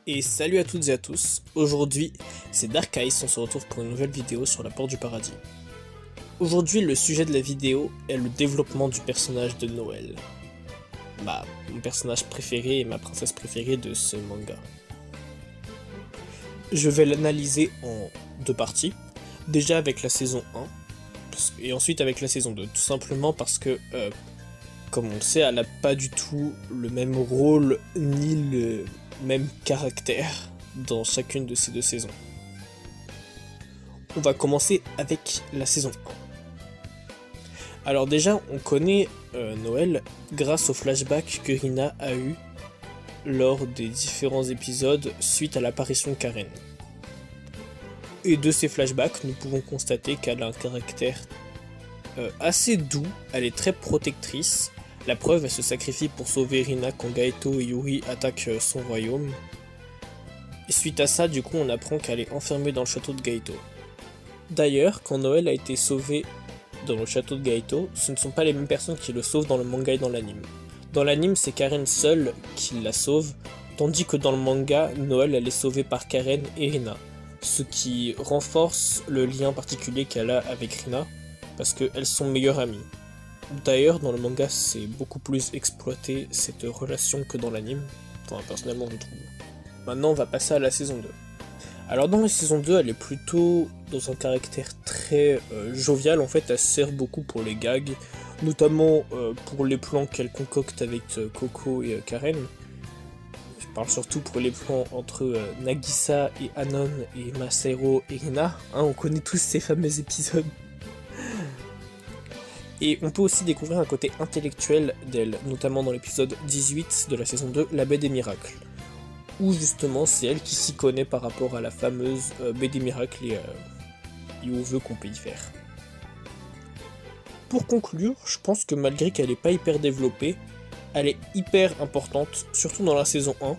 Et salut à toutes et à tous, aujourd'hui c'est Dark Ice, on se retrouve pour une nouvelle vidéo sur la Porte du Paradis. Aujourd'hui le sujet de la vidéo est le développement du personnage de Noël. Mon personnage préféré et ma princesse préférée de ce manga. Je vais l'analyser en deux parties, déjà avec la saison 1, et ensuite avec la saison 2, tout simplement parce que, comme on le sait, elle n'a pas du tout le même rôle ni le même caractère dans chacune de ces deux saisons. On va commencer avec la saison 1. Alors déjà, on connaît Noël grâce au flashback que Rina a eu lors des différents épisodes suite à l'apparition de Karen. Et de ces flashbacks, nous pouvons constater qu'elle a un caractère assez doux, elle est très protectrice. La preuve, elle se sacrifie pour sauver Rina quand Gaeto et Yuri attaquent son royaume. Et suite à ça, du coup, on apprend qu'elle est enfermée dans le château de Gaeto. D'ailleurs, quand Noël a été sauvé dans le château de Gaeto, ce ne sont pas les mêmes personnes qui le sauvent dans le manga et dans l'anime. Dans l'anime, c'est Karen seule qui la sauve, tandis que dans le manga, Noël elle est sauvée par Karen et Rina, ce qui renforce le lien particulier qu'elle a avec Rina, parce qu'elles sont meilleures amies. D'ailleurs, dans le manga, c'est beaucoup plus exploité cette relation que dans l'anime, enfin personnellement je trouve. Maintenant, on va passer à la saison 2. Alors dans la saison 2, elle est plutôt dans un caractère très jovial, en fait elle sert beaucoup pour les gags, notamment pour les plans qu'elle concocte avec Coco et Karen. Je parle surtout pour les plans entre Nagisa et Anon et Masahiro et Rina, on connaît tous ces fameux épisodes. Et on peut aussi découvrir un côté intellectuel d'elle, notamment dans l'épisode 18 de la saison 2, La Baie des Miracles, où justement c'est elle qui s'y connaît par rapport à la fameuse Baie des Miracles et aux vœux qu'on peut y faire. Pour conclure, je pense que malgré qu'elle n'est pas hyper développée, elle est hyper importante, surtout dans la saison 1,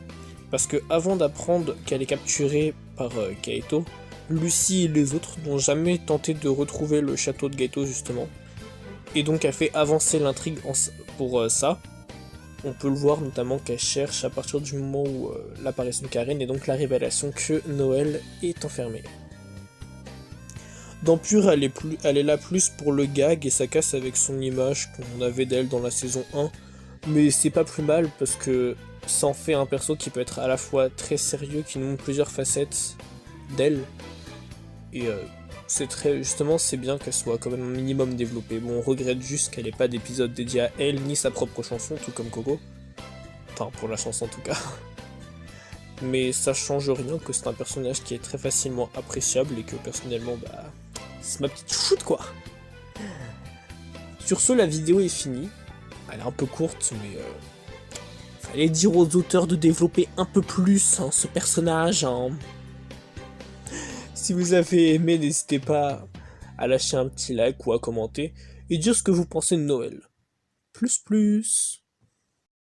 parce que avant d'apprendre qu'elle est capturée par Gaeto, Lucy et les autres n'ont jamais tenté de retrouver le château de Gaeto justement, et donc elle fait avancer l'intrigue pour ça. On peut le voir notamment qu'elle cherche à partir du moment où l'apparition de Karen et donc la révélation que Noël est enfermée. Dans Pure, elle est là plus pour le gag et ça casse avec son image qu'on avait d'elle dans la saison 1, mais c'est pas plus mal parce que ça en fait un perso qui peut être à la fois très sérieux, qui nous montre plusieurs facettes d'elle, et justement c'est bien qu'elle soit quand même un minimum développée. Bon, on regrette juste qu'elle ait pas d'épisode dédié à elle, ni sa propre chanson, tout comme Coco. Enfin, pour la chanson en tout cas. Mais ça change rien que c'est un personnage qui est très facilement appréciable et que personnellement, c'est ma petite chouchoute quoi. Sur ce, la vidéo est finie. Elle est un peu courte, mais fallait dire aux auteurs de développer un peu plus ce personnage. Si vous avez aimé, n'hésitez pas à lâcher un petit like ou à commenter et dire ce que vous pensez de Noël. Plus.